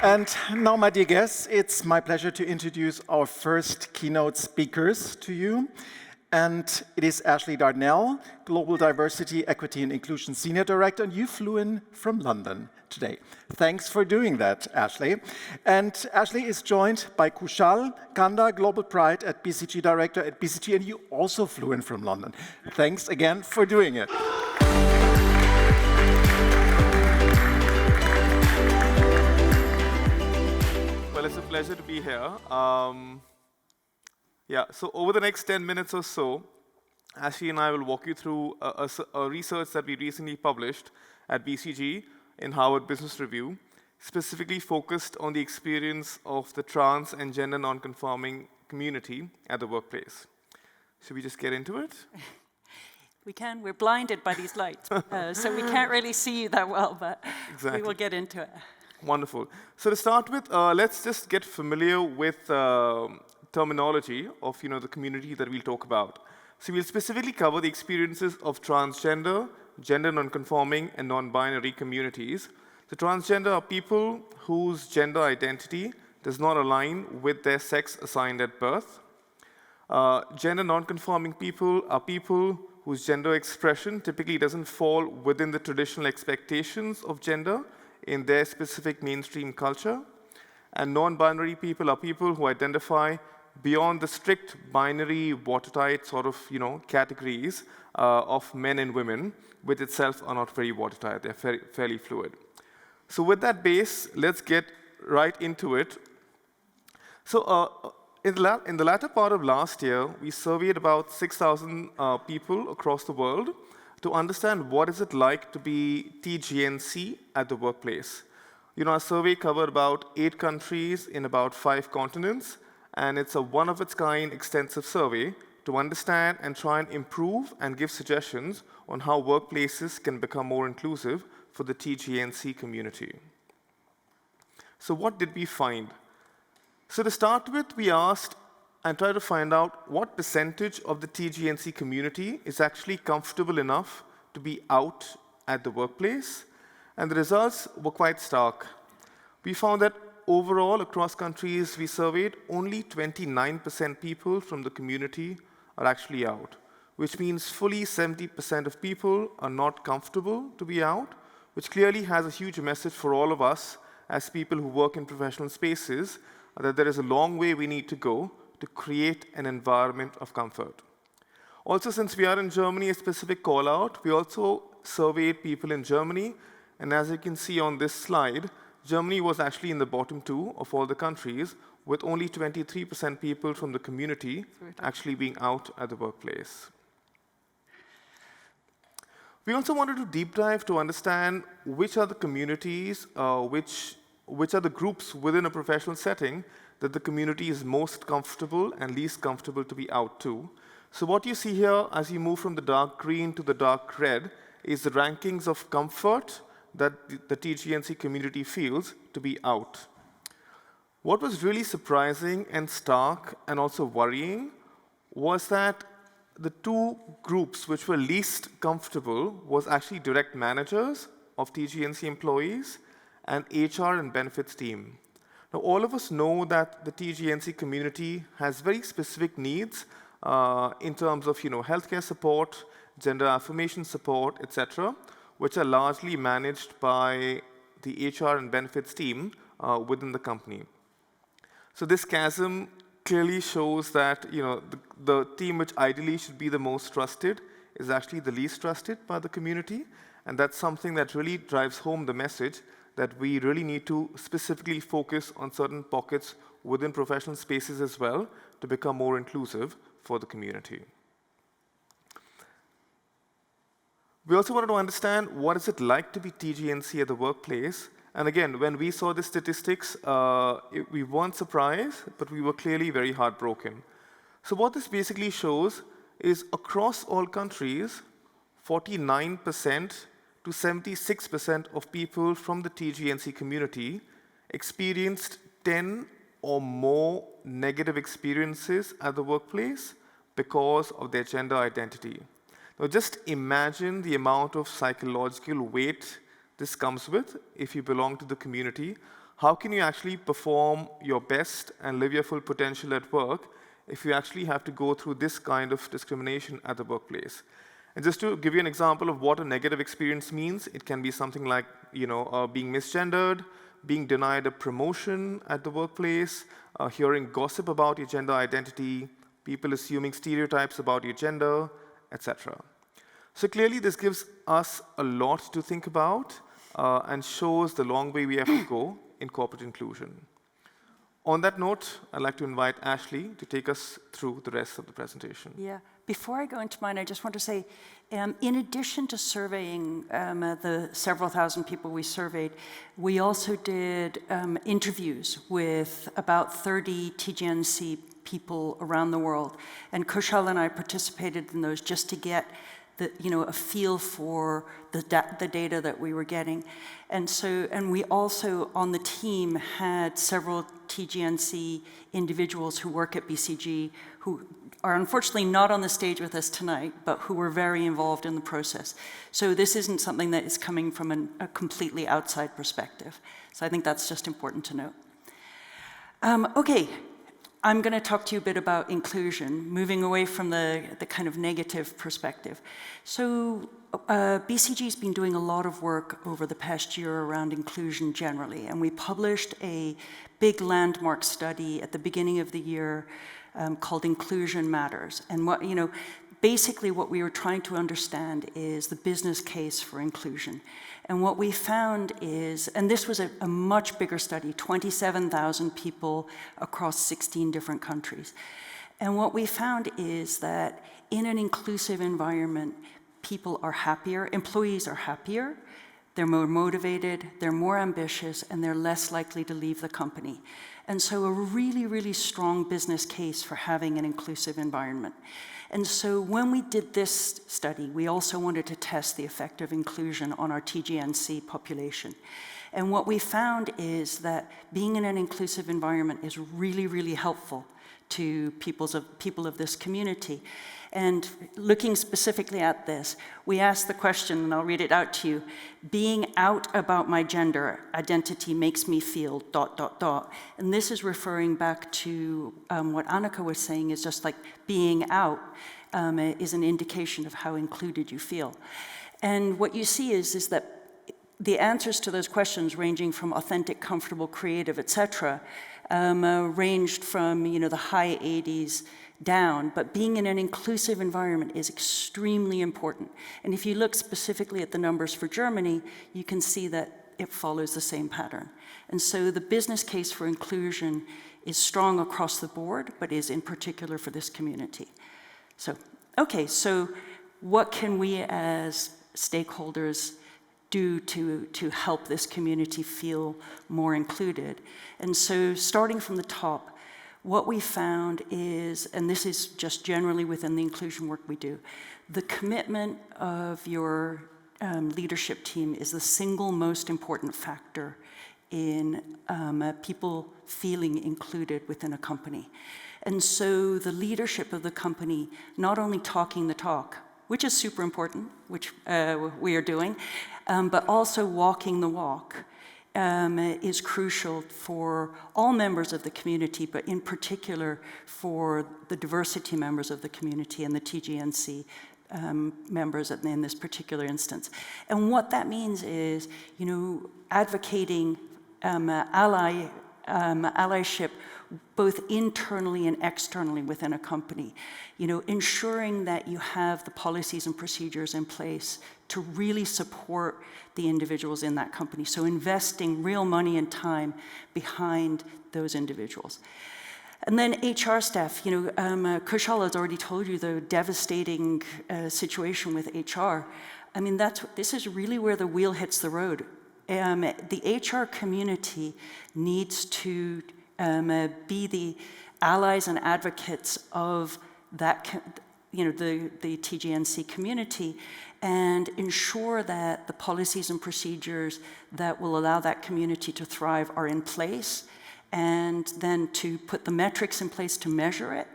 And now, my dear guests, it's my pleasure to introduce our first keynote speakers to you. And it is Ashley Dartnell, Global Diversity, Equity and Inclusion Senior Director, and you flew in from London today. Thanks for doing that, Ashley. And Ashley is joined by Kushal Khandhar, Global Pride at BCG Director at BCG, and you also flew in from London. Thanks again for doing it. Well, it's a pleasure to be here. So over the next 10 minutes or so, Ashley and I will walk you through a research that we recently published at BCG in Harvard Business Review, specifically focused on the experience of the trans and gender nonconforming community at the workplace. Should we just get into it? We can. We're blinded by these lights, so we can't really see you that well, but exactly. We will get into it. Wonderful. So to start with, let's just get familiar with terminology of the community that we'll talk about. So we'll specifically cover the experiences of transgender, gender nonconforming, and non-binary communities. The transgender are people whose gender identity does not align with their sex assigned at birth. Gender nonconforming people are people whose gender expression typically doesn't fall within the traditional expectations of gender in their specific mainstream culture. And non-binary people are people who identify beyond the strict binary, watertight sort of categories of men and women, which itself are not very watertight. They're fairly fluid. So with that base, let's get right into it. So in the latter part of last year, we surveyed about 6,000 people across the world to understand what is it like to be TGNC at the workplace. Our survey covered about 8 countries in about 5 continents, and it's a one-of-its-kind extensive survey to understand and try and improve and give suggestions on how workplaces can become more inclusive for the TGNC community. So what did we find? So to start with, we asked and tried to find out what percentage of the TGNC community is actually comfortable enough to be out at the workplace, and the results were quite stark. We found that overall, across countries we surveyed, only 29% people from the community are actually out, which means fully 70% of people are not comfortable to be out, which clearly has a huge message for all of us as people who work in professional spaces, that there is a long way we need to go to create an environment of comfort. Also, since we are in Germany, a specific call out, we also surveyed people in Germany, and as you can see on this slide, Germany was actually in the bottom 2 of all the countries, with only 23% people from the community actually being out at the workplace. We also wanted to deep dive to understand which are the communities, which are the groups within a professional setting that the community is most comfortable and least comfortable to be out to. So what you see here as you move from the dark green to the dark red is the rankings of comfort that the TGNC community feels to be out. What was really surprising and stark and also worrying was that the 2 groups which were least comfortable was actually direct managers of TGNC employees and HR and benefits team. Now, all of us know that the TGNC community has very specific needs in terms of healthcare support, gender affirmation support, etc., which are largely managed by the HR and benefits team within the company. So this chasm clearly shows that the team which ideally should be the most trusted is actually the least trusted by the community, and that's something that really drives home the message that we really need to specifically focus on certain pockets within professional spaces as well to become more inclusive for the community. We also wanted to understand what is it like to be TGNC at the workplace. And again, when we saw the statistics, we weren't surprised, but we were clearly very heartbroken. So what this basically shows is across all countries, 49% to 76% of people from the TGNC community experienced 10 or more negative experiences at the workplace because of their gender identity. Now just imagine the amount of psychological weight this comes with if you belong to the community, how can you actually perform your best and live your full potential at work if you actually have to go through this kind of discrimination at the workplace? And just to give you an example of what a negative experience means, it can be something like, being misgendered, being denied a promotion at the workplace, hearing gossip about your gender identity, people assuming stereotypes about your gender, etc. So clearly, this gives us a lot to think about and shows the long way we have to go in corporate inclusion. On that note, I'd like to invite Ashley to take us through the rest of the presentation. Yeah. Before I go into mine, I just want to say, in addition to surveying the several thousand people we surveyed, we also did interviews with about 30 TGNC people around the world. And Kushal and I participated in those just to get a feel for the data that we were getting. And we also, on the team, had several TGNC individuals who work at BCG who are unfortunately not on the stage with us tonight, but who were very involved in the process. So this isn't something that is coming from a completely outside perspective. So I think that's just important to note. Okay, I'm going to talk to you a bit about inclusion, moving away from the kind of negative perspective. So BCG's been doing a lot of work over the past year around inclusion generally, and we published a big landmark study at the beginning of the year called Inclusion Matters. And basically what we were trying to understand is the business case for inclusion. And what we found is, and this was a much bigger study, 27,000 people across 16 different countries. And what we found is that in an inclusive environment, people are happier, employees are happier, they're more motivated, they're more ambitious, and they're less likely to leave the company. And so a really, really strong business case for having an inclusive environment. And so when we did this study, we also wanted to test the effect of inclusion on our TGNC population. And what we found is that being in an inclusive environment is really, really helpful to people of this community. And looking specifically at this, we asked the question, and I'll read it out to you, being out about my gender identity makes me feel ... And this is referring back to what Annika was saying, is just like being out is an indication of how included you feel. And what you see is that the answers to those questions, ranging from authentic, comfortable, creative, etc., ranged from the high 80s down, but being in an inclusive environment is extremely important. And if you look specifically at the numbers for Germany, you can see that it follows the same pattern. And so the business case for inclusion is strong across the board, but is in particular for this community. So, okay, so what can we as stakeholders do to help this community feel more included? And so starting from the top, what we found is, and this is just generally within the inclusion work we do, the commitment of your leadership team is the single most important factor in people feeling included within a company. And so the leadership of the company, not only talking the talk, which is super important, which we are doing, but also walking the walk, is crucial for all members of the community, but in particular for the diversity members of the community and the TGNC members in this particular instance. And what that means is, advocating allyship both internally and externally within a company. Ensuring that you have the policies and procedures in place to really support the individuals in that company. So investing real money and time behind those individuals. And then HR staff, Kushal has already told you the devastating situation with HR. I mean, this is really where the wheel hits the road. The HR community needs to be the allies and advocates of that, the TGNC community, and ensure that the policies and procedures that will allow that community to thrive are in place, and then to put the metrics in place to measure it,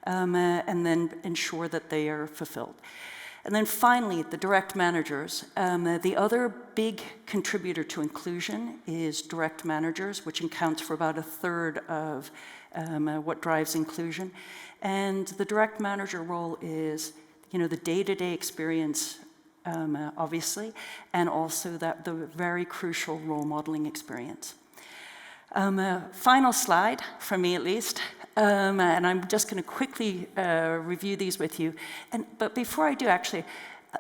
and then ensure that they are fulfilled. And then finally, the direct managers. The other big contributor to inclusion is direct managers, which accounts for about 1/3 of what drives inclusion. And the direct manager role is, the day-to-day experience, obviously, and also the very crucial role modeling experience. Final slide, from me at least, and I'm just going to quickly review these with you. But before I do, actually,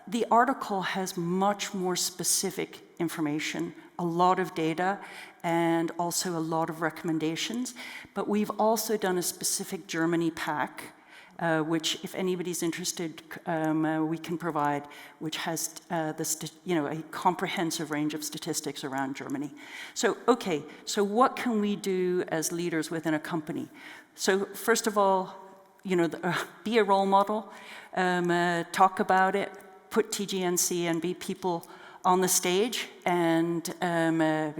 the article has much more specific information, a lot of data, and also a lot of recommendations. But we've also done a specific Germany pack, which, if anybody's interested, we can provide, which has a comprehensive range of statistics around Germany. So, okay, so what can we do as leaders within a company? So, first of all, be a role model, talk about it, put TGNC and be people on the stage, and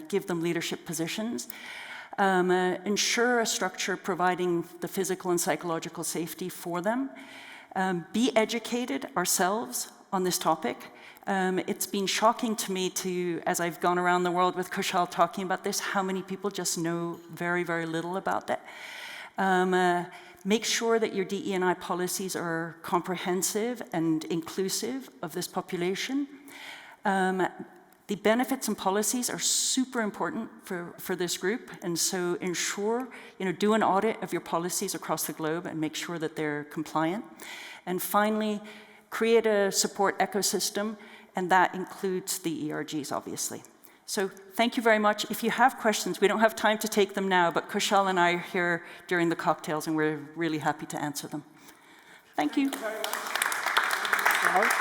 give them leadership positions. Ensure a structure providing the physical and psychological safety for them. Be educated ourselves on this topic. It's been shocking to me as I've gone around the world with Kushal talking about this, how many people just know very, very little about that. Make sure that your DE&I policies are comprehensive and inclusive of this population. The benefits and policies are super important for this group, and so ensure, do an audit of your policies across the globe and make sure that they're compliant. And finally, create a support ecosystem, and that includes the ERGs, obviously. So thank you very much. If you have questions, we don't have time to take them now, but Kushal and I are here during the cocktails, and we're really happy to answer them. Thank you. Thank you very much.